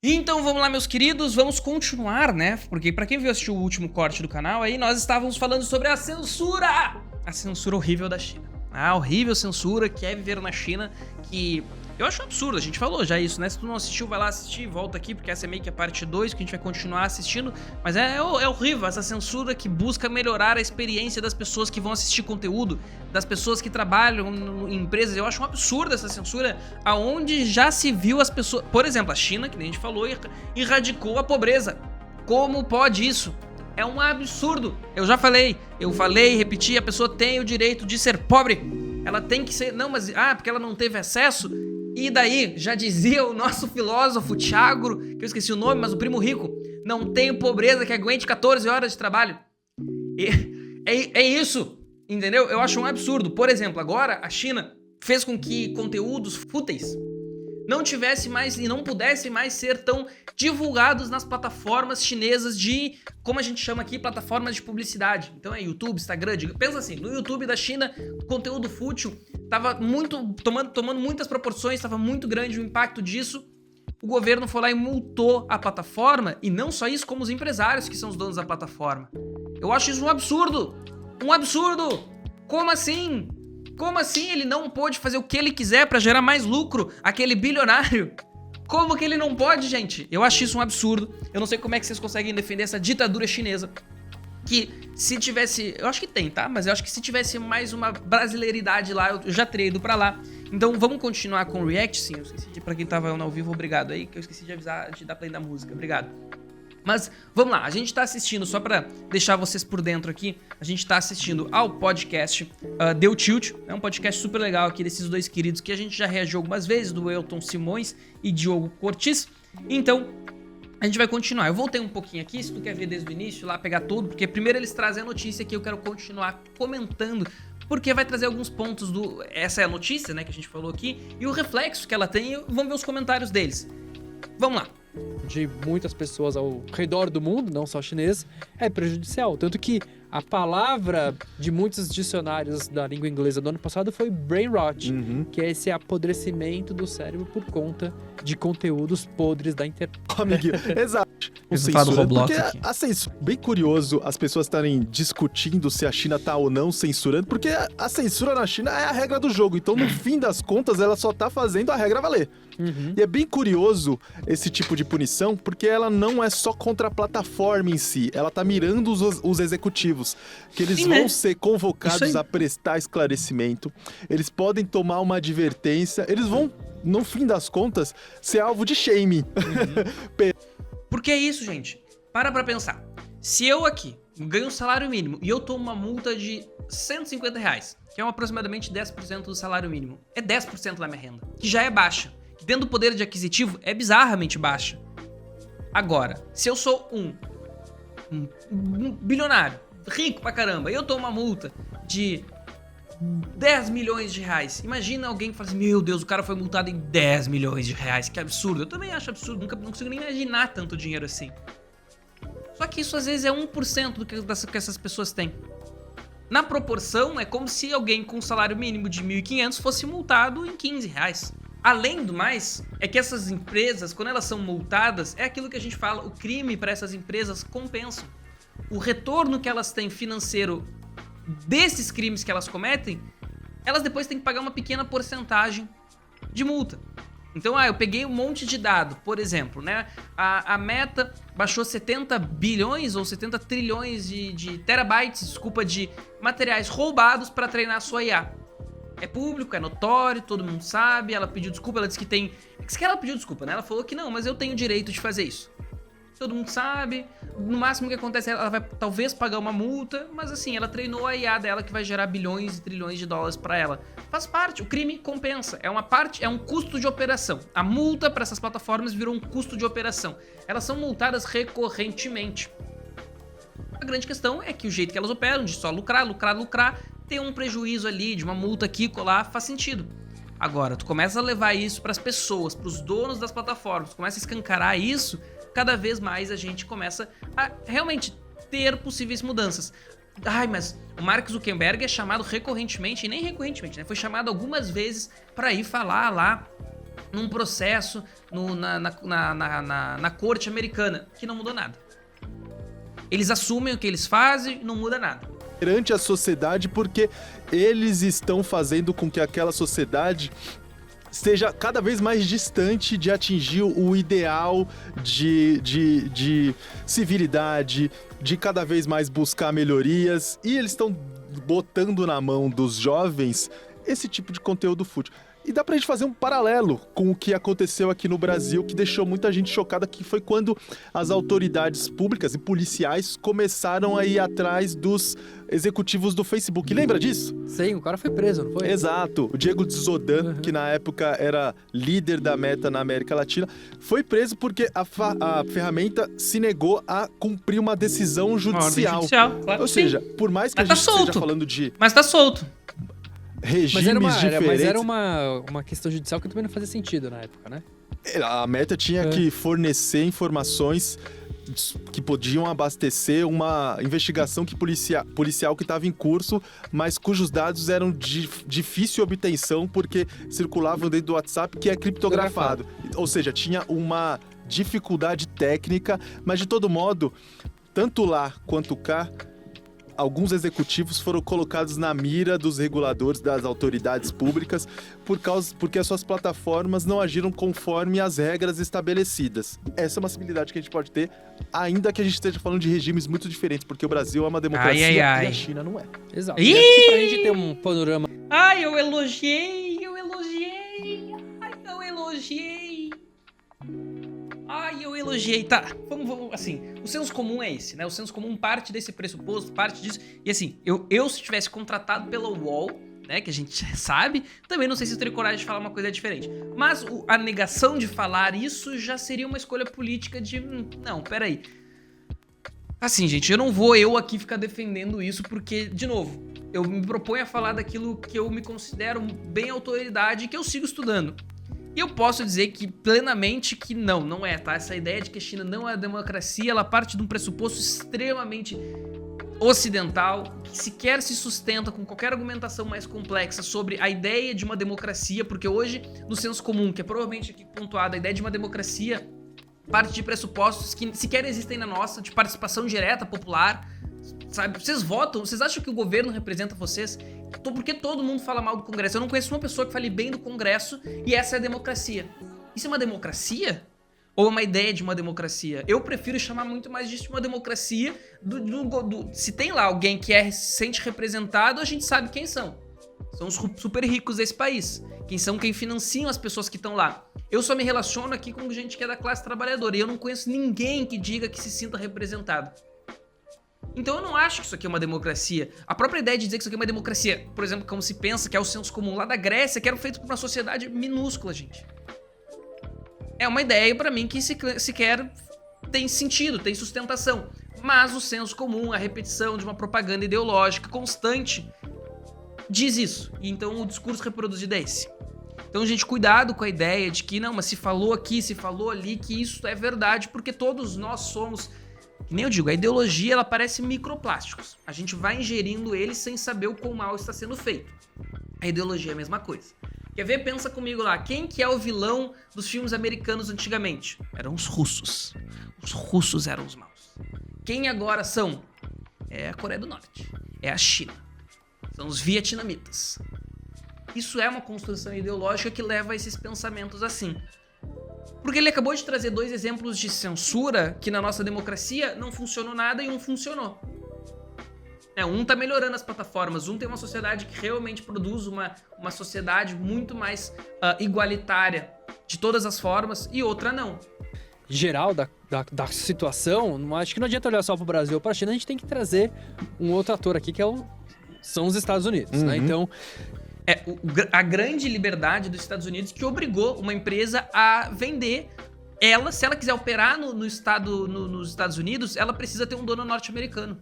Então vamos lá, meus queridos, vamos continuar, né? Porque pra quem viu assistir o último corte do canal, aí nós estávamos falando sobre a censura! A censura horrível da China. A horrível censura que é viver na China, que eu acho um absurdo, a gente falou já isso, né? Se tu não assistiu, vai lá assistir, volta aqui, porque essa é meio que a parte 2, que a gente vai continuar assistindo. Mas é horrível essa censura que busca melhorar a experiência das pessoas que vão assistir conteúdo, das pessoas que trabalham em empresas. Eu acho um absurdo essa censura, aonde já se viu as pessoas... Por exemplo, a China, que nem a gente falou, erradicou a pobreza. Como pode isso? É um absurdo. Eu falei, repeti, a pessoa tem o direito de ser pobre. Ela tem que ser... Não, mas... porque ela não teve acesso... E daí, já dizia o nosso filósofo Thiago, que eu esqueci o nome, mas o primo rico, não tem pobreza que aguente 14 horas de trabalho. É isso, entendeu? Eu acho um absurdo. Por exemplo, agora a China fez com que conteúdos fúteis não tivesse mais e não pudesse mais ser tão divulgados nas plataformas chinesas de, como a gente chama aqui, plataformas de publicidade. Então é YouTube, Instagram, pensa assim, no YouTube da China, o conteúdo fútil tava muito, tomando muitas proporções, estava muito grande o impacto disso. O governo foi lá e multou a plataforma, e não só isso, como os empresários que são os donos da plataforma. Eu acho isso um absurdo! Um absurdo! Como assim? Como assim ele não pôde fazer o que ele quiser pra gerar mais lucro? Aquele bilionário? Como que ele não pode, gente? Eu acho isso um absurdo. Eu não sei como é que vocês conseguem defender essa ditadura chinesa. Que se tivesse... Eu acho que tem, tá? Mas eu acho que se tivesse mais uma brasileiridade lá, eu já teria ido pra lá. Então vamos continuar com o react, sim. Eu esqueci de... Pra quem tava ao vivo, obrigado aí. Que eu esqueci de avisar, de dar play da música. Obrigado. Mas vamos lá, a gente tá assistindo, só pra deixar vocês por dentro aqui, a gente tá assistindo ao podcast Deu Tilt, é um podcast super legal aqui desses dois queridos que a gente já reagiu algumas vezes, do Elton Simões e Diogo Cortis. Então, a gente vai continuar. Eu voltei um pouquinho aqui, se tu quer ver desde o início, lá pegar tudo, porque primeiro eles trazem a notícia que eu quero continuar comentando, porque vai trazer alguns pontos do... Essa é a notícia, né, que a gente falou aqui, e o reflexo que ela tem, vamos ver os comentários deles. Vamos lá. De muitas pessoas ao redor do mundo, não só chinês, é prejudicial. Tanto que a palavra de muitos dicionários da língua inglesa do ano passado foi brain rot, que é esse apodrecimento do cérebro por conta de conteúdos podres da internet. Amiguinho, exato. Bem curioso as pessoas estarem discutindo se a China tá ou não censurando, porque a censura na China é a regra do jogo. Então, no fim das contas, ela só tá fazendo a regra valer. E é bem curioso esse tipo de punição, porque ela não é só contra a plataforma em si, ela tá mirando os executivos, que eles vão ser convocados a prestar esclarecimento, eles podem tomar uma advertência, eles vão, no fim das contas, ser alvo de shaming. Porque é isso, gente. Para pensar. Se eu aqui ganho um salário mínimo e eu tomo uma multa de R$150, que é aproximadamente 10% do salário mínimo, é 10% da minha renda, que já é baixa. Dentro do poder de aquisitivo, é bizarramente baixa. Agora, se eu sou um bilionário, rico pra caramba, e eu tomo uma multa de 10 milhões de reais. Imagina alguém que fala assim, meu Deus, o cara foi multado em 10 milhões de reais, que absurdo. Eu também acho absurdo, não consigo nem imaginar tanto dinheiro assim. Só que isso às vezes é 1% do que essas pessoas têm. Na proporção, é como se alguém com um salário mínimo de 1.500 fosse multado em 15 reais. Além do mais, é que essas empresas, quando elas são multadas, é aquilo que a gente fala, o crime para essas empresas compensa. O retorno que elas têm financeiro desses crimes que elas cometem, elas depois têm que pagar uma pequena porcentagem de multa. Então, eu peguei um monte de dado, por exemplo, né? A Meta baixou 70 bilhões ou 70 trilhões de terabytes, desculpa, de materiais roubados para treinar a sua IA. É público, é notório, todo mundo sabe, ela pediu desculpa, ela disse que tem... que ela pediu desculpa, né? Ela falou que não, mas eu tenho o direito de fazer isso. Todo mundo sabe, no máximo que acontece, ela vai talvez pagar uma multa, mas assim, ela treinou a IA dela que vai gerar bilhões e trilhões de dólares pra ela. Faz parte, o crime compensa, é um custo de operação. A multa para essas plataformas virou um custo de operação. Elas são multadas recorrentemente. A grande questão é que o jeito que elas operam, de só lucrar, ter um prejuízo ali, de uma multa aqui, colar, faz sentido. Agora, tu começa a levar isso pras pessoas, pros donos das plataformas, começa a escancarar isso, cada vez mais a gente começa a realmente ter possíveis mudanças. Mas o Mark Zuckerberg é chamado recorrentemente, e nem recorrentemente, né? Foi chamado algumas vezes para ir falar lá num processo na corte americana, que não mudou nada. Eles assumem o que eles fazem, não muda nada. Perante a sociedade, porque eles estão fazendo com que aquela sociedade seja cada vez mais distante de atingir o ideal de civilidade, de cada vez mais buscar melhorias, e eles estão botando na mão dos jovens esse tipo de conteúdo fútil. E dá pra gente fazer um paralelo com o que aconteceu aqui no Brasil, que deixou muita gente chocada, que foi quando as autoridades públicas e policiais começaram a ir atrás dos executivos do Facebook. Lembra disso? Sim, o cara foi preso, não foi? Exato. O Diego Zodan, que na época era líder da Meta na América Latina, foi preso porque a ferramenta se negou a cumprir uma decisão judicial. Claro. Ou seja, por mais que a gente esteja falando de Mas tá solto. regimes diferentes... Mas era uma questão judicial que também não fazia sentido na época, né? A Meta tinha que fornecer informações que podiam abastecer uma investigação policial que estava em curso, mas cujos dados eram de difícil obtenção porque circulavam dentro do WhatsApp, que é criptografado. Ou seja, tinha uma dificuldade técnica, mas de todo modo, tanto lá quanto cá, alguns executivos foram colocados na mira dos reguladores, das autoridades públicas, porque as suas plataformas não agiram conforme as regras estabelecidas. Essa é uma possibilidade que a gente pode ter, ainda que a gente esteja falando de regimes muito diferentes, porque o Brasil é uma democracia e a China não é. Exato. E acho que pra gente ter um panorama... Ai, eu elogiei. Tá, vamos, assim, o senso comum é esse, né? O senso comum parte desse pressuposto, parte disso. E assim, eu se tivesse contratado pela UOL, né, que a gente sabe, também não sei se eu teria coragem de falar uma coisa diferente. Mas a negação de falar isso já seria uma escolha política de... Não, peraí. Assim, gente, eu não vou aqui ficar defendendo isso porque, de novo, eu me proponho a falar daquilo que eu me considero bem autoridade e que eu sigo estudando. E eu posso dizer que plenamente que não é, tá? Essa ideia de que a China não é democracia, ela parte de um pressuposto extremamente ocidental, que sequer se sustenta com qualquer argumentação mais complexa sobre a ideia de uma democracia, porque hoje, no senso comum, que é provavelmente aqui pontuado, a ideia de uma democracia parte de pressupostos que sequer existem na nossa, de participação direta, popular, sabe? Vocês votam, vocês acham que o governo representa vocês? Por que todo mundo fala mal do Congresso? Eu não conheço uma pessoa que fale bem do Congresso e essa é a democracia. Isso é uma democracia? Ou é uma ideia de uma democracia? Eu prefiro chamar muito mais disso de uma democracia se tem lá alguém que se sente representado, a gente sabe quem são. São os super ricos desse país. Quem financiam as pessoas que estão lá. Eu só me relaciono aqui com gente que é da classe trabalhadora e eu não conheço ninguém que diga que se sinta representado. Então eu não acho que isso aqui é uma democracia. A própria ideia de dizer que isso aqui é uma democracia, por exemplo, como se pensa que é o senso comum lá da Grécia, que era feito por uma sociedade minúscula, gente. É uma ideia, pra mim, que sequer tem sentido, tem sustentação. Mas o senso comum, a repetição de uma propaganda ideológica constante, diz isso. E então o discurso reproduzido é esse. Então, gente, cuidado com a ideia de que, não, mas se falou aqui, se falou ali, que isso é verdade, porque todos nós somos... Nem eu digo, a ideologia, ela parece microplásticos. A gente vai ingerindo eles sem saber o quão mal está sendo feito. A ideologia é a mesma coisa. Quer ver? Pensa comigo lá. Quem que é o vilão dos filmes americanos antigamente? Eram os russos. Os russos eram os maus. Quem agora são? É a Coreia do Norte. É a China. São os vietnamitas. Isso é uma construção ideológica que leva a esses pensamentos assim. Porque ele acabou de trazer 2 exemplos de censura que na nossa democracia não funcionou nada e um funcionou. Um tá melhorando as plataformas, um tem uma sociedade que realmente produz uma sociedade muito mais igualitária de todas as formas e outra não. Geral da situação, acho que não adianta olhar só pro Brasil ou pra China, a gente tem que trazer um outro ator aqui que são os Estados Unidos, né? Então... a grande liberdade dos Estados Unidos que obrigou uma empresa a vender ela, se ela quiser operar nos Estados Unidos, ela precisa ter um dono norte-americano.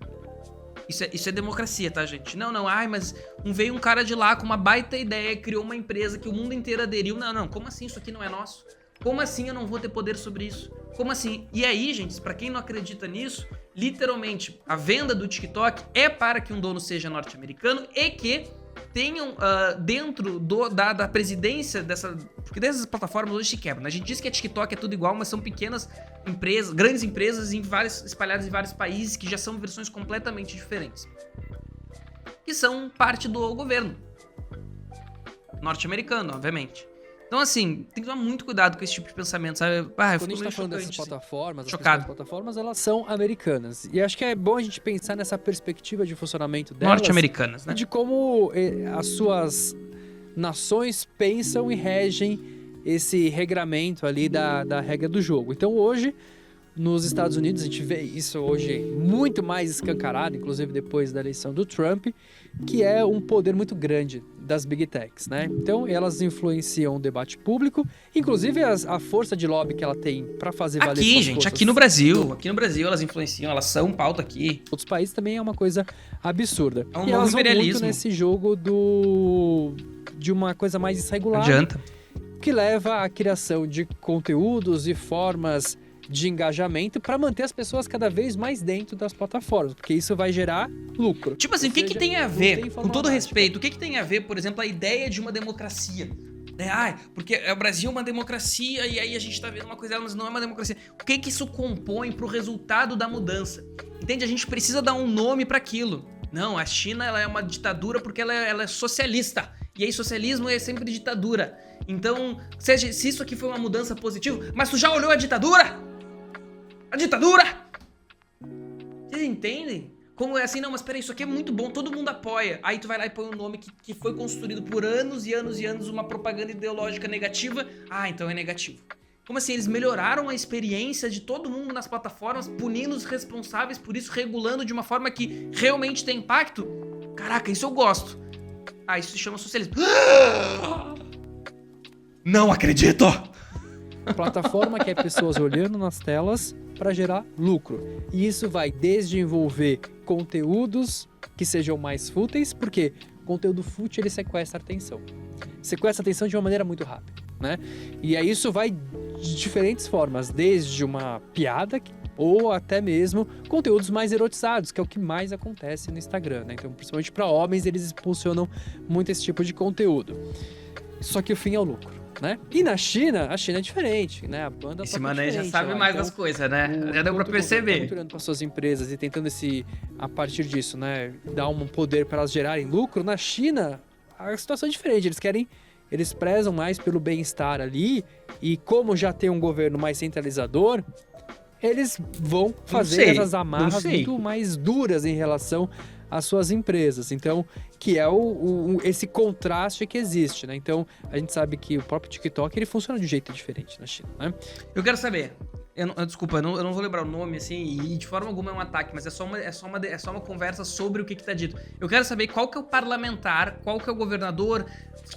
Isso é democracia, tá, gente? Não, mas veio um cara de lá com uma baita ideia, criou uma empresa que o mundo inteiro aderiu. Não, como assim isso aqui não é nosso? Como assim eu não vou ter poder sobre isso? Como assim? E aí, gente, pra quem não acredita nisso, literalmente, a venda do TikTok é para que um dono seja norte-americano e que tenham dentro da presidência dessa... Porque dessas plataformas hoje se quebram, né? A gente diz que a TikTok é tudo igual, mas são pequenas empresas, grandes empresas espalhadas em vários países que já são versões completamente diferentes. Que são parte do governo norte-americano, obviamente. Então, assim, tem que tomar muito cuidado com esse tipo de pensamento, sabe? Quando a gente tá falando dessas plataformas, chocado. As plataformas, elas são americanas. E acho que é bom a gente pensar nessa perspectiva de funcionamento delas. Norte-americanas, né? De como as suas nações pensam e regem esse regramento ali da regra do jogo. Então, hoje, nos Estados Unidos, a gente vê isso hoje muito mais escancarado, inclusive depois da eleição do Trump, que é um poder muito grande das Big Techs, né? Então, elas influenciam o debate público, inclusive a força de lobby que ela tem para fazer valer aqui, suas gente, forças. aqui no Brasil elas influenciam, elas são pauta aqui. Outros países também é uma coisa absurda. É um e novo elas vão imperialismo. muito nesse jogo de uma coisa mais Não irregular, adianta. que leva à criação de conteúdos e formas de engajamento para manter as pessoas cada vez mais dentro das plataformas, porque isso vai gerar lucro. Tipo assim, Ou o que seja, tem a não ver, tem com forma todo mágica. respeito, o que tem a ver, por exemplo, a ideia de uma democracia? Porque o Brasil é uma democracia e aí a gente tá vendo uma coisa, mas não é uma democracia. O que isso compõe pro resultado da mudança? Entende? A gente precisa dar um nome para aquilo. Não, a China ela é uma ditadura porque ela é socialista. E aí socialismo é sempre ditadura. Então, se isso aqui foi uma mudança positiva, mas tu já olhou a ditadura? A ditadura! Vocês entendem? Como é assim, não, mas peraí, isso aqui é muito bom, todo mundo apoia. Aí tu vai lá e põe um nome que foi construído por anos e anos e anos, uma propaganda ideológica negativa. Ah, então é negativo. Como assim? Eles melhoraram a experiência de todo mundo nas plataformas, punindo os responsáveis por isso, regulando de uma forma que realmente tem impacto? Caraca, isso eu gosto. Ah, isso se chama socialismo. Não acredito! Plataforma quer pessoas olhando nas telas para gerar lucro. E isso vai desde envolver conteúdos que sejam mais fúteis, porque conteúdo fútil ele sequestra a atenção. Sequestra a atenção de uma maneira muito rápida, né? E aí isso vai de diferentes formas, desde uma piada ou até mesmo conteúdos mais erotizados, que é o que mais acontece no Instagram, né? Então, principalmente para homens, eles impulsionam muito esse tipo de conteúdo. Só que o fim é o lucro, né? E na China, a China é diferente, né? A banda Esse toca mano aí já diferente sabe lá. mais Então, das coisas, né? Já deu pra Tá perceber. muito olhando para suas empresas e tentando a partir disso, né, dar um poder para elas gerarem lucro. Na China, a situação é diferente. Eles prezam mais pelo bem-estar ali e como já tem um governo mais centralizador, eles vão fazer essas amarras muito mais duras em relação às suas empresas. Então, que é esse contraste que existe, né? Então, a gente sabe que o próprio TikTok, ele funciona de um jeito diferente na China, né? Eu quero saber. Desculpa, eu não vou lembrar o nome, assim, e de forma alguma é um ataque, mas é só uma conversa sobre o que tá dito. Eu quero saber qual que é o parlamentar, qual que é o governador,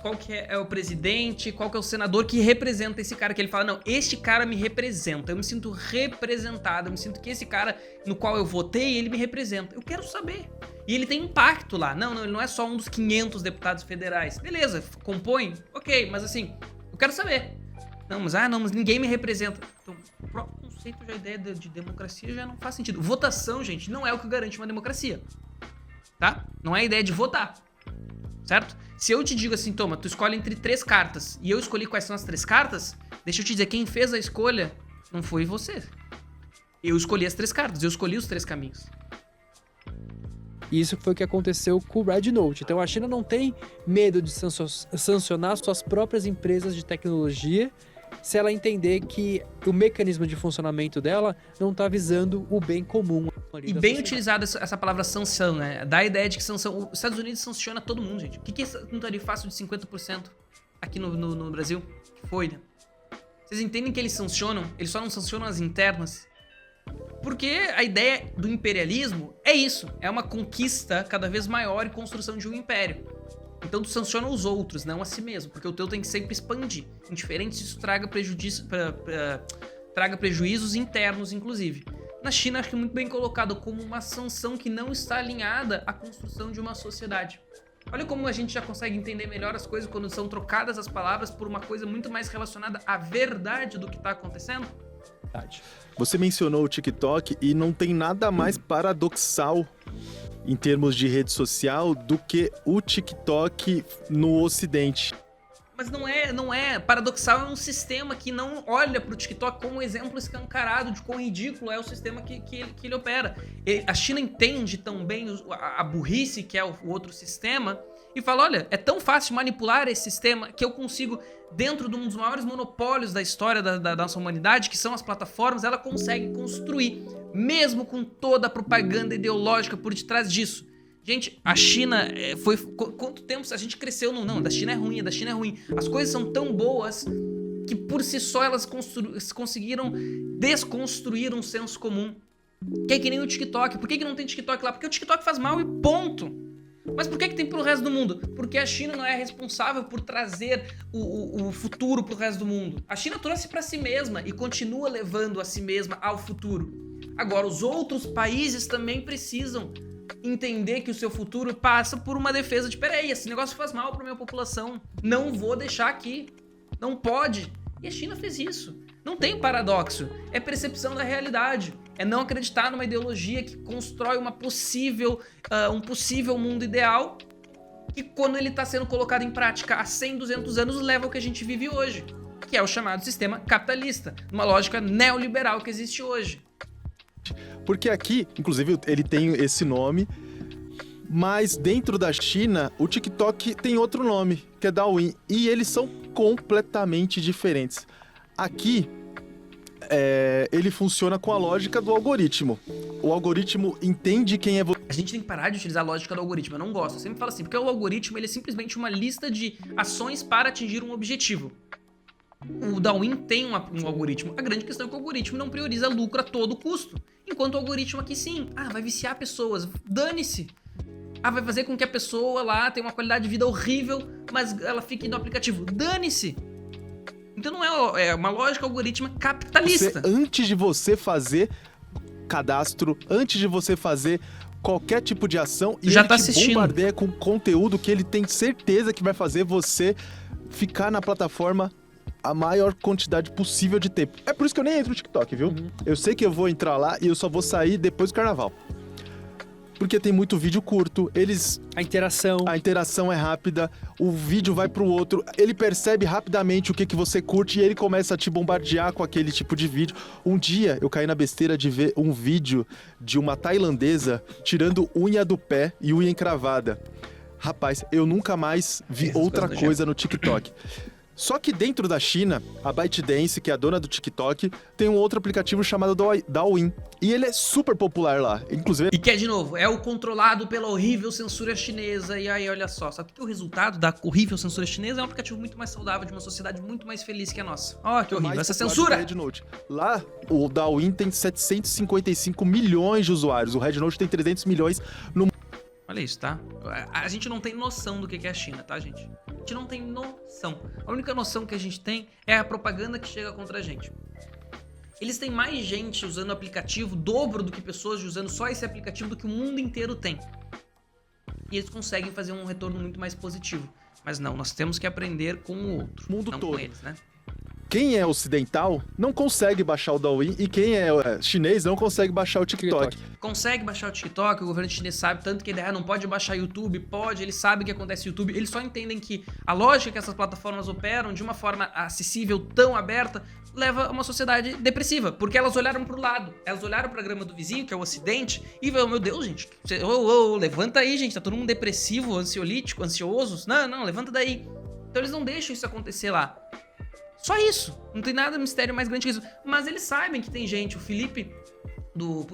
qual que é o presidente, qual que é o senador que representa esse cara, que ele fala, não, este cara me representa, eu me sinto representado, eu me sinto que esse cara no qual eu votei, ele me representa. Eu quero saber. E ele tem impacto lá. Não, ele não é só um dos 500 deputados federais. Beleza, compõe, ok, mas assim, eu quero saber. Não, mas ninguém me representa. Então, o próprio conceito da ideia de democracia já não faz sentido. Votação, gente, não é o que garante uma democracia. Tá? Não é a ideia de votar. Certo? Se eu te digo assim, toma, tu escolhe entre 3 cartas e eu escolhi quais são as 3 cartas, deixa eu te dizer, quem fez a escolha não foi você. Eu escolhi as 3 cartas, eu escolhi os 3 caminhos. E isso foi o que aconteceu com o Red Note. Então a China não tem medo de sancionar suas próprias empresas de tecnologia se ela entender que o mecanismo de funcionamento dela não está visando o bem comum. E bem utilizada essa palavra sanção, né? Dá a ideia de que sanção... Os Estados Unidos sanciona todo mundo, gente. O que é um tarifaço de 50% aqui no Brasil? Que foi, né? Vocês entendem que eles sancionam? Eles só não sancionam as internas? Porque a ideia do imperialismo é isso. É uma conquista cada vez maior e construção de um império. Então tu sanciona os outros, não a si mesmo. Porque o teu tem que sempre expandir. Indiferente se isso traga prejuízos internos, inclusive. Na China, acho que é muito bem colocado como uma sanção que não está alinhada à construção de uma sociedade. Olha como a gente já consegue entender melhor as coisas quando são trocadas as palavras por uma coisa muito mais relacionada à verdade do que está acontecendo. Você mencionou o TikTok e não tem nada mais paradoxal em termos de rede social do que o TikTok no Ocidente. Mas não é. Paradoxal é um sistema que não olha pro TikTok como um exemplo escancarado de quão ridículo é o sistema que ele opera. A China entende tão bem a burrice que é o outro sistema e fala, olha, é tão fácil manipular esse sistema que eu consigo, dentro de um dos maiores monopólios da história da nossa humanidade, que são as plataformas, ela consegue construir, mesmo com toda a propaganda ideológica por detrás disso. Gente, a China foi... Quanto tempo a gente cresceu no... Não, da China é ruim, da China é ruim. As coisas são tão boas que por si só elas conseguiram desconstruir um senso comum. Que é que nem o TikTok. Por que não tem TikTok lá? Porque o TikTok faz mal e ponto. Mas por que tem pro resto do mundo? Porque a China não é responsável por trazer o futuro pro resto do mundo. A China trouxe pra si mesma e continua levando a si mesma ao futuro. Agora, os outros países também precisam entender que o seu futuro passa por uma defesa de peraí, esse negócio faz mal pra minha população, não vou deixar aqui, não pode. E a China fez isso. Não tem paradoxo, é percepção da realidade, é não acreditar numa ideologia que constrói um possível mundo ideal que quando ele está sendo colocado em prática há 100, 200 anos leva ao que a gente vive hoje, que é o chamado sistema capitalista, uma lógica neoliberal que existe hoje. Porque aqui, inclusive, ele tem esse nome, mas dentro da China, o TikTok tem outro nome, que é Douyin, e eles são completamente diferentes. Aqui, ele funciona com a lógica do algoritmo. O algoritmo entende quem é você. A gente tem que parar de utilizar a lógica do algoritmo, eu não gosto, eu sempre falo assim, porque o algoritmo ele é simplesmente uma lista de ações para atingir um objetivo. O Douyin tem um algoritmo. A grande questão é que o algoritmo não prioriza lucro a todo custo. Enquanto o algoritmo aqui sim, vai viciar pessoas, dane-se. Vai fazer com que a pessoa lá tenha uma qualidade de vida horrível, mas ela fique no aplicativo, dane-se. Então não é uma lógica algorítmica capitalista. Antes de você fazer cadastro, antes de você fazer qualquer tipo de ação, e já ele tá te assistindo. Bombardeia com conteúdo que ele tem certeza que vai fazer você ficar na plataforma a maior quantidade possível de tempo. É por isso que eu nem entro no TikTok, viu? Eu sei que eu vou entrar lá e eu só vou sair depois do carnaval. Porque tem muito vídeo curto, A interação é rápida, o vídeo vai pro outro, ele percebe rapidamente o que você curte e ele começa a te bombardear com aquele tipo de vídeo. Um dia eu caí na besteira de ver um vídeo de uma tailandesa tirando unha do pé e unha encravada. Rapaz, eu nunca mais vi outra coisa no TikTok. Só que dentro da China, a ByteDance, que é a dona do TikTok, tem um outro aplicativo chamado Douyin. E ele é super popular lá, inclusive... E que é, de novo, é o controlado pela horrível censura chinesa. E aí, olha só, sabe que o resultado da horrível censura chinesa é um aplicativo muito mais saudável, de uma sociedade muito mais feliz que a nossa. Ó, que horrível, essa censura! Rednote. Lá, o Douyin tem 755 milhões de usuários, o Rednote tem 300 milhões no... Olha isso, tá? A gente não tem noção do que é a China, tá, gente? A gente não tem noção. A única noção que a gente tem é a propaganda que chega contra a gente. Eles têm mais gente usando o aplicativo, dobro do que pessoas usando só esse aplicativo do que o mundo inteiro tem. E eles conseguem fazer um retorno muito mais positivo. Mas não, nós temos que aprender com o outro. Mundo não todo. Com eles, né? Quem é ocidental não consegue baixar o Douyin e quem é chinês não consegue baixar o TikTok. Consegue baixar o TikTok, o governo chinês sabe, tanto que ele não pode baixar o YouTube, pode, ele sabe o que acontece no YouTube, eles só entendem que a lógica que essas plataformas operam de uma forma acessível, tão aberta, leva a uma sociedade depressiva, porque elas olharam pro lado, elas olharam pra grama do vizinho, que é o Ocidente, e falaram, meu Deus, gente, levanta aí, gente, tá todo mundo depressivo, ansiolítico, ansiosos, não, levanta daí. Então eles não deixam isso acontecer lá. Só isso. Não tem nada mistério mais grande que isso. Mas eles sabem que tem gente. O Felipe,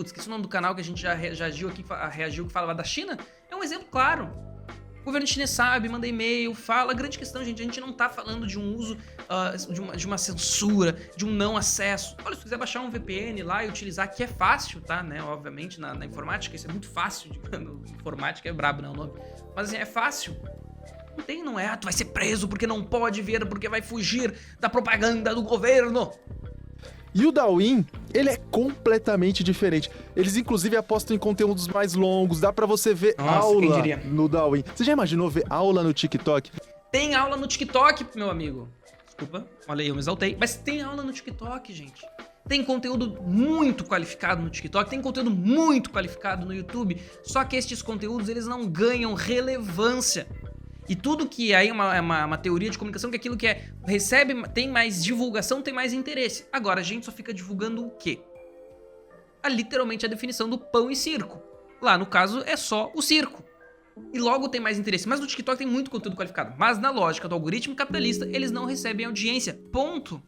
esqueci o nome do canal que a gente já reagiu aqui, que falava da China. É um exemplo claro. O governo chinês sabe, manda e-mail, fala. A grande questão, gente, a gente não tá falando de um uso, de uma censura, de um não acesso. Olha, se quiser baixar um VPN lá e utilizar, que é fácil, tá? Né? Obviamente, na informática, isso é muito fácil. Informática é brabo, né? O nome. Mas assim, é fácil. Não é, tu vai ser preso porque não pode ver, porque vai fugir da propaganda do governo. E o Douyin, ele é completamente diferente. Eles, inclusive, apostam em conteúdos mais longos. Dá pra você ver aula no Douyin. Você já imaginou ver aula no TikTok? Tem aula no TikTok, meu amigo. Desculpa, olha aí, eu me exaltei. Mas tem aula no TikTok, gente. Tem conteúdo muito qualificado no TikTok, tem conteúdo muito qualificado no YouTube, só que estes conteúdos eles não ganham relevância. E tudo que aí é uma teoria de comunicação que aquilo que tem mais divulgação, tem mais interesse. Agora a gente só fica divulgando o quê? Literalmente a definição do pão e circo. Lá no caso é só o circo. E logo tem mais interesse. Mas no TikTok tem muito conteúdo qualificado. Mas na lógica do algoritmo capitalista, eles não recebem audiência. Ponto.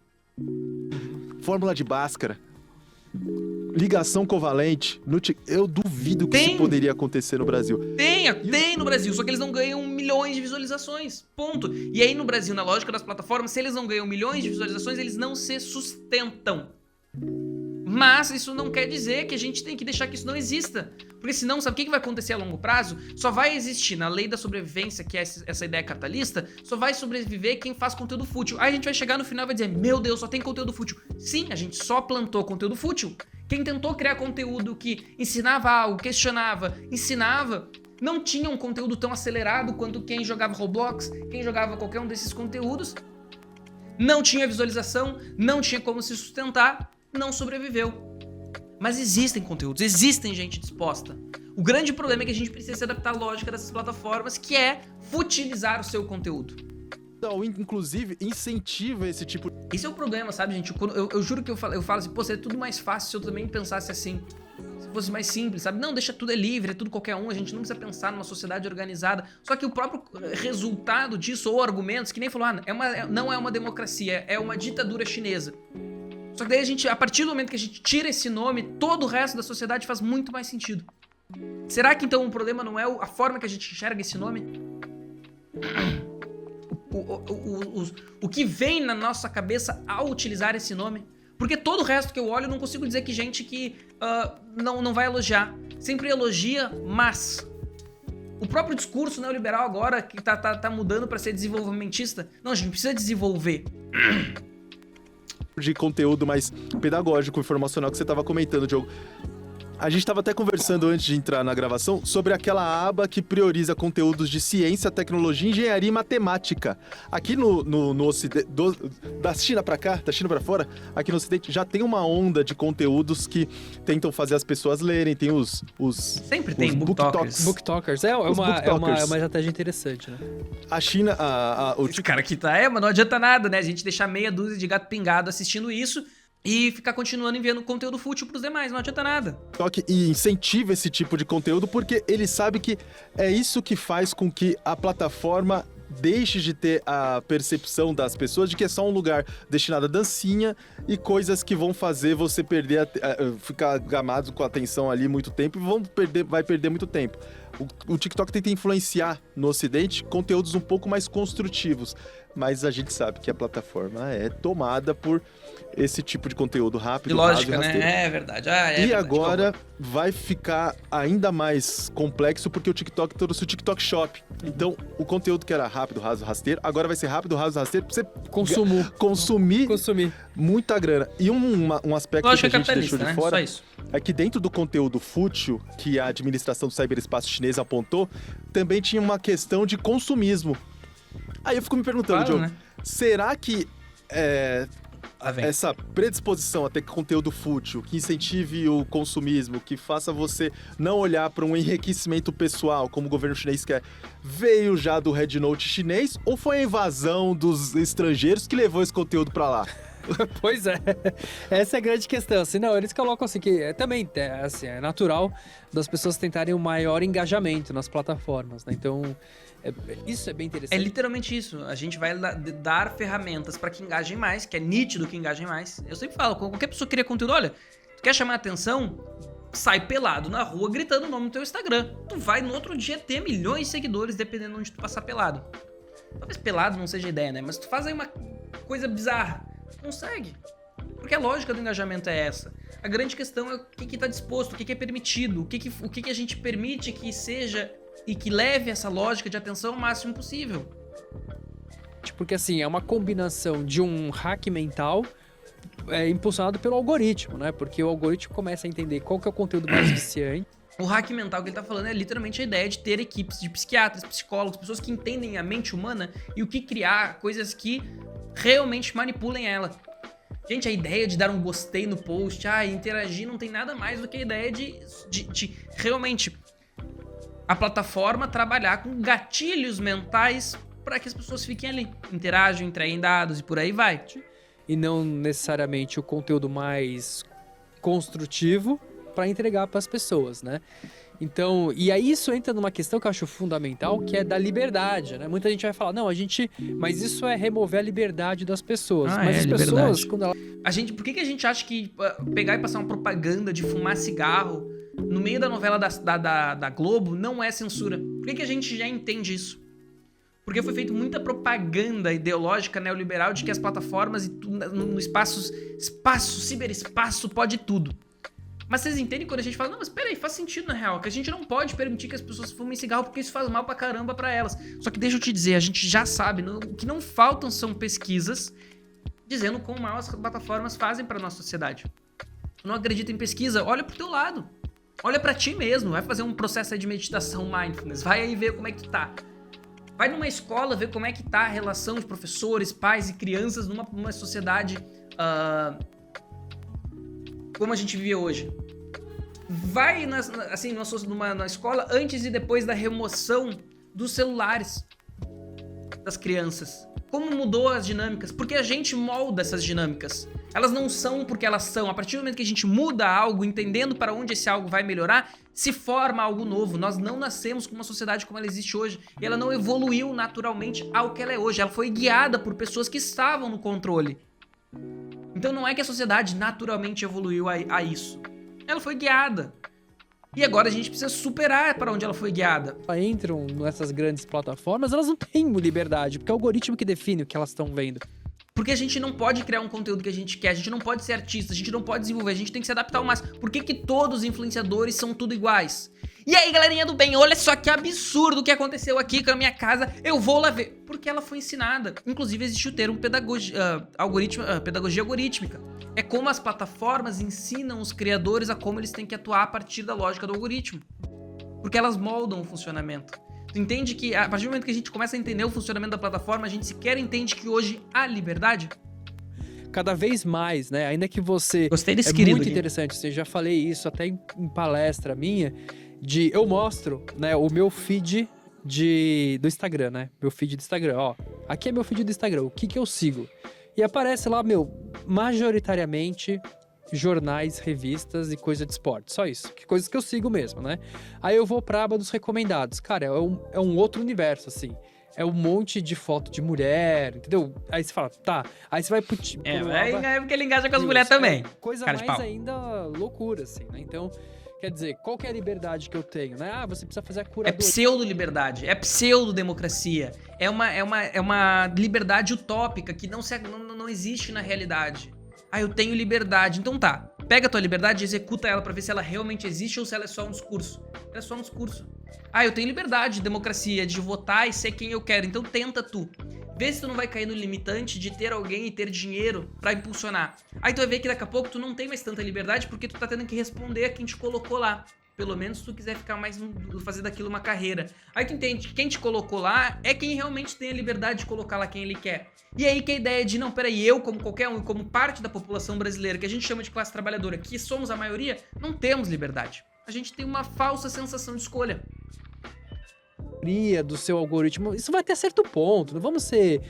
Fórmula de Bhaskara. Ligação covalente. Eu duvido que isso poderia acontecer no Brasil. Tem no Brasil, só que eles não ganham milhões de visualizações. Ponto. E aí no Brasil, na lógica das plataformas, se eles não ganham milhões de visualizações, eles não se sustentam. Mas isso não quer dizer que a gente tem que deixar que isso não exista. Porque senão, sabe o que vai acontecer a longo prazo? Só vai existir na lei da sobrevivência, que é essa ideia capitalista, só vai sobreviver quem faz conteúdo fútil. Aí a gente vai chegar no final e vai dizer, meu Deus, só tem conteúdo fútil. Sim, a gente só plantou conteúdo fútil. Quem tentou criar conteúdo que ensinava algo, questionava, ensinava, não tinha um conteúdo tão acelerado quanto quem jogava Roblox, quem jogava qualquer um desses conteúdos. Não tinha visualização, não tinha como se sustentar, não sobreviveu. Mas existem conteúdos, existem gente disposta. O grande problema é que a gente precisa se adaptar à lógica dessas plataformas, que é futilizar o seu conteúdo. Então, inclusive, incentiva esse tipo... Esse é o problema, sabe, gente? Eu juro que eu falo assim, pô, seria tudo mais fácil se eu também pensasse assim. Se fosse mais simples, sabe? Não, deixa tudo livre, é tudo qualquer um, a gente não precisa pensar numa sociedade organizada. Só que o próprio resultado disso, ou argumentos, que nem falou, não é uma democracia, é uma ditadura chinesa. Só que daí a partir do momento que a gente tira esse nome, todo o resto da sociedade faz muito mais sentido. Será que então o problema não é a forma que a gente enxerga esse nome? O que vem na nossa cabeça ao utilizar esse nome? Porque todo o resto que eu olho, eu não consigo dizer que gente que não vai elogiar. Sempre elogia, mas... O próprio discurso neoliberal agora, que tá mudando para ser desenvolvimentista. Não, a gente precisa desenvolver. De conteúdo mais pedagógico, informacional que você estava comentando, Diogo. A gente estava até conversando antes de entrar na gravação sobre aquela aba que prioriza conteúdos de ciência, tecnologia, engenharia e matemática. Aqui no Ocidente, da China para cá, da China para fora, aqui no Ocidente já tem uma onda de conteúdos que tentam fazer as pessoas lerem. Tem os Sempre tem booktalkers. Booktalkers. É uma estratégia interessante, né? A China... Esse cara aqui mas não adianta nada, né? A gente deixar meia dúzia de gato pingado assistindo isso... E ficar continuando enviando conteúdo fútil pros demais, não adianta nada. E incentiva esse tipo de conteúdo porque ele sabe que é isso que faz com que a plataforma deixe de ter a percepção das pessoas de que é só um lugar destinado a dancinha e coisas que vão fazer você ficar gamado com a atenção ali muito tempo e vai perder muito tempo. O TikTok tenta influenciar no Ocidente conteúdos um pouco mais construtivos, mas a gente sabe que a plataforma é tomada por esse tipo de conteúdo rápido, de lógica, raso, né? É verdade. Agora vai ficar ainda mais complexo porque o TikTok trouxe o TikTok Shop. Então, o conteúdo que era rápido, raso, rasteiro, agora vai ser rápido, raso, rasteiro pra você consumir muita grana. E um aspecto que a gente deixou de fora é que dentro do conteúdo fútil que a administração do ciberespaço chinês apontou, também tinha uma questão de consumismo. Aí eu fico me perguntando, Diogo, né? Será que essa predisposição a ter conteúdo fútil, que incentive o consumismo, que faça você não olhar para um enriquecimento pessoal, como o governo chinês quer, veio já do Red Note chinês ou foi a invasão dos estrangeiros que levou esse conteúdo para lá? Pois é, essa é a grande questão. Assim, não, eles colocam assim que também assim, é natural das pessoas tentarem um maior engajamento nas plataformas, né? Então, isso é bem interessante. É literalmente isso. A gente vai dar ferramentas para que engajem mais, que é nítido que engajem mais. Eu sempre falo, qualquer pessoa que cria conteúdo, olha, tu quer chamar atenção, sai pelado na rua gritando o nome do teu Instagram. Tu vai no outro dia ter milhões de seguidores, dependendo de onde tu passar pelado. Talvez pelado não seja a ideia, né? Mas tu faz aí uma coisa bizarra. Consegue. Porque a lógica do engajamento é essa. A grande questão é o que está disposto, o que é permitido, o que a gente permite que seja e que leve essa lógica de atenção o máximo possível. Porque assim, é uma combinação de um hack mental impulsionado pelo algoritmo, né? Porque o algoritmo começa a entender qual que é o conteúdo mais viciante. O hack mental que ele tá falando é literalmente a ideia de ter equipes de psiquiatras, psicólogos, pessoas que entendem a mente humana e o que criar, coisas que realmente manipulem ela. Gente, a ideia de dar um gostei no post, interagir, não tem nada mais do que a ideia de realmente a plataforma trabalhar com gatilhos mentais para que as pessoas fiquem ali, interagem, entreguem dados e por aí vai. E não necessariamente o conteúdo mais construtivo para entregar para as pessoas, né? Então, e aí isso entra numa questão que eu acho fundamental, que é da liberdade, né? Muita gente vai falar, não, mas isso é remover a liberdade das pessoas. Mas as pessoas, quando ela... Por que a gente acha que pegar e passar uma propaganda de fumar cigarro no meio da novela da Globo não é censura? Por que a gente já entende isso? Porque foi feita muita propaganda ideológica neoliberal de que as plataformas e no ciberespaço pode tudo. Mas vocês entendem quando a gente fala, não, mas peraí, faz sentido na real, que a gente não pode permitir que as pessoas fumem cigarro porque isso faz mal pra caramba pra elas. Só que deixa eu te dizer, a gente já sabe, o que não faltam são pesquisas dizendo quão mal as plataformas fazem pra nossa sociedade. Tu não acredita em pesquisa? Olha pro teu lado. Olha pra ti mesmo, vai fazer um processo aí de meditação mindfulness, vai aí ver como é que tu tá. Vai numa escola ver como é que tá a relação de professores, pais e crianças numa sociedade como a gente vive hoje. Vai na escola antes e depois da remoção dos celulares das crianças. Como mudou as dinâmicas? Porque a gente molda essas dinâmicas. Elas não são porque elas são. A partir do momento que a gente muda algo, entendendo para onde esse algo vai melhorar, se forma algo novo. Nós não nascemos com uma sociedade como ela existe hoje. E ela não evoluiu naturalmente ao que ela é hoje. Ela foi guiada por pessoas que estavam no controle. Então não é que a sociedade naturalmente evoluiu a isso. Ela foi guiada. E agora a gente precisa superar para onde ela foi guiada. Entram nessas grandes plataformas, elas não têm liberdade, porque é o algoritmo que define o que elas estão vendo. Porque a gente não pode criar um conteúdo que a gente quer, a gente não pode ser artista, a gente não pode desenvolver, a gente tem que se adaptar ao máximo. Por que todos os influenciadores são tudo iguais? E aí, galerinha do bem, olha só que absurdo o que aconteceu aqui com a minha casa, eu vou lá ver. Porque ela foi ensinada. Inclusive, existe o termo pedagogia algorítmica. É como as plataformas ensinam os criadores a como eles têm que atuar a partir da lógica do algoritmo. Porque elas moldam o funcionamento. Tu entende que, a partir do momento que a gente começa a entender o funcionamento da plataforma, a gente sequer entende que hoje há liberdade? Cada vez mais, né? Ainda que você... Gostei desse querido muito aqui. Interessante, eu já falei isso até em palestra minha, eu mostro, né, o meu feed do Instagram, né? Meu feed do Instagram, ó. Aqui é meu feed do Instagram, o que eu sigo? E aparece lá, majoritariamente jornais, revistas e coisa de esporte. Só isso. Coisas que eu sigo mesmo, né? Aí eu vou pra aba dos recomendados. Cara, é um outro universo, assim. É um monte de foto de mulher, entendeu? Aí você fala, tá. Aí você vai pro... É porque ele engaja com as mulheres também. Coisa Cara mais ainda loucura, assim, né? Então... Quer dizer, qual que é a liberdade que eu tenho, né? Você precisa fazer a curadoria. É pseudo-liberdade, é pseudo-democracia. É uma liberdade utópica que não existe na realidade. Eu tenho liberdade. Então tá, pega a tua liberdade e executa ela pra ver se ela realmente existe ou se ela é só um discurso. Ela é só um discurso. Eu tenho liberdade, democracia, de votar e ser quem eu quero. Então tenta tu. Vê se tu não vai cair no limitante de ter alguém e ter dinheiro pra impulsionar. Aí tu vai ver que daqui a pouco tu não tem mais tanta liberdade porque tu tá tendo que responder a quem te colocou lá. Pelo menos se tu quiser ficar mais fazer daquilo uma carreira. Aí tu entende que quem te colocou lá é quem realmente tem a liberdade de colocar lá quem ele quer. E aí que a ideia de, não, peraí, eu como qualquer um, como parte da população brasileira, que a gente chama de classe trabalhadora, que somos a maioria, não temos liberdade. A gente tem uma falsa sensação de escolha. Do seu algoritmo, isso vai até certo ponto, não vamos ser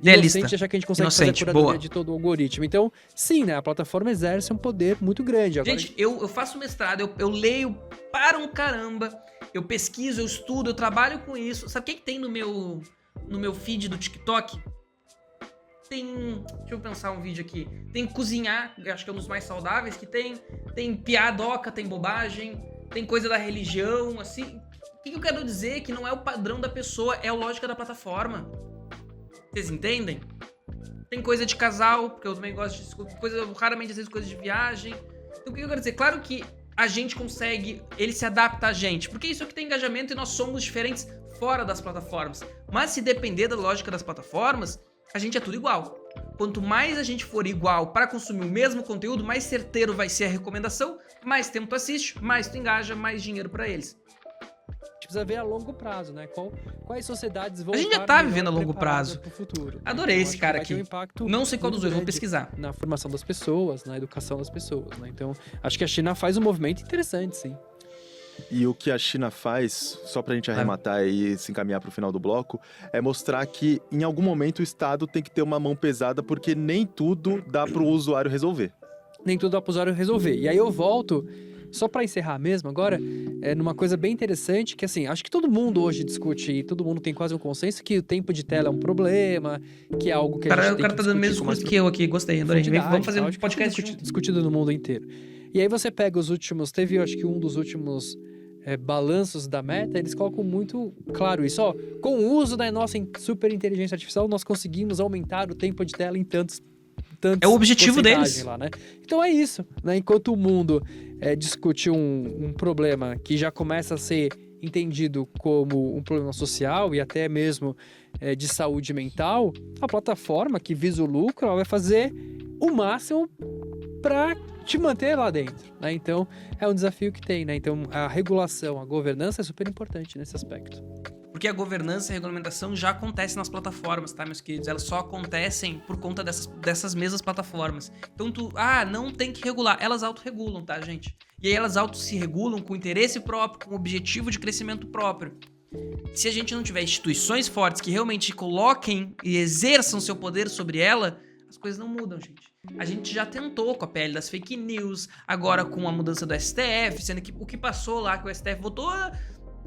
inocente, achar que a gente consegue fazer a curadoria de todo o algoritmo. Então, sim, né, a plataforma exerce um poder muito grande. Agora, gente, eu faço mestrado, eu leio para um caramba, eu pesquiso, eu estudo, eu trabalho com isso. Sabe o que tem no meu feed do TikTok? Tem, deixa eu pensar um vídeo aqui, tem cozinhar, eu acho que é um dos mais saudáveis que tem piadoca, tem bobagem, tem coisa da religião, assim... O que eu quero dizer? Que não é o padrão da pessoa, é a lógica da plataforma. Vocês entendem? Tem coisa de casal, porque eu também gosto de coisa, raramente às vezes coisa de viagem. Então o que eu quero dizer? Claro que a gente consegue, ele se adapta a gente, porque isso aqui tem engajamento e nós somos diferentes fora das plataformas. Mas se depender da lógica das plataformas, a gente é tudo igual. Quanto mais a gente for igual para consumir o mesmo conteúdo, mais certeiro vai ser a recomendação, mais tempo tu assiste, mais tu engaja, mais dinheiro para eles. gente precisa ver a longo prazo, né? Quais sociedades vão A gente já estar tá melhor vivendo a longo preparadas prazo. pro futuro. Adorei Então, esse acho que cara vai ter aqui. um impacto Não sei qual muito dos dois, vou grande pesquisar. na formação das pessoas, na educação das pessoas, né? Então, acho que a China faz um movimento interessante, sim. E o que a China faz, só pra gente arrematar e se encaminhar pro final do bloco, é mostrar que em algum momento o Estado tem que ter uma mão pesada, porque nem tudo dá pro usuário resolver. Nem tudo dá pro usuário resolver. E aí eu volto, só pra encerrar mesmo agora, numa coisa bem interessante, que assim, acho que todo mundo hoje discute, e todo mundo tem quase um consenso, que o tempo de tela é um problema, que é algo que a gente tem O cara que tá dando o mesmo discutir com mais discurso que eu aqui, gostei, adorei. Vamos fazer um acho que podcast foi junto. discutido no mundo inteiro. E aí você pega os últimos, teve eu acho que um dos últimos balanços da Meta, eles colocam muito claro isso, ó, com o uso da nossa super inteligência artificial, nós conseguimos aumentar o tempo de tela em tantos É o objetivo porcentagem deles. lá, né? Então é isso, né? Enquanto o mundo discute um problema que já começa a ser entendido como um problema social e até mesmo de saúde mental, a plataforma que visa o lucro, ela vai fazer o máximo para te manter lá dentro, né? Então, é um desafio que tem, né? Então, a regulação, a governança é super importante nesse aspecto. Porque a governança e a regulamentação já acontecem nas plataformas, tá, meus queridos? Elas só acontecem por conta dessas mesmas plataformas. Então, não tem que regular. Elas autorregulam, tá, gente? E aí elas se regulam com interesse próprio, com objetivo de crescimento próprio. Se a gente não tiver instituições fortes que realmente coloquem e exerçam seu poder sobre ela, as coisas não mudam, gente. A gente já tentou com a PL das fake news, agora com a mudança do STF, sendo que o que passou lá que o STF votou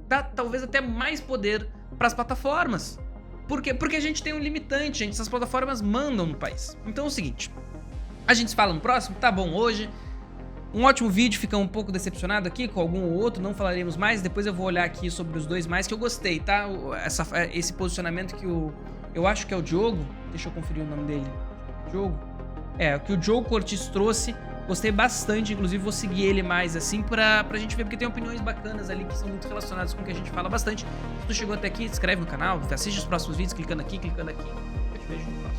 dá talvez até mais poder para as plataformas. Por quê? Porque a gente tem um limitante, gente. Essas plataformas mandam no país. Então é o seguinte, a gente se fala no próximo, tá bom, hoje um ótimo vídeo, fica um pouco decepcionado aqui com algum ou outro, não falaremos mais, depois eu vou olhar aqui sobre os dois mais que eu gostei, tá? Esse posicionamento que eu acho que é o Diogo, deixa eu conferir o nome dele, Diogo? O que o Diogo Cortes trouxe, gostei bastante, inclusive vou seguir ele mais assim pra gente ver, porque tem opiniões bacanas ali que são muito relacionadas com o que a gente fala bastante. Se tu chegou até aqui, se inscreve no canal, assiste os próximos vídeos, clicando aqui, eu te vejo no próximo.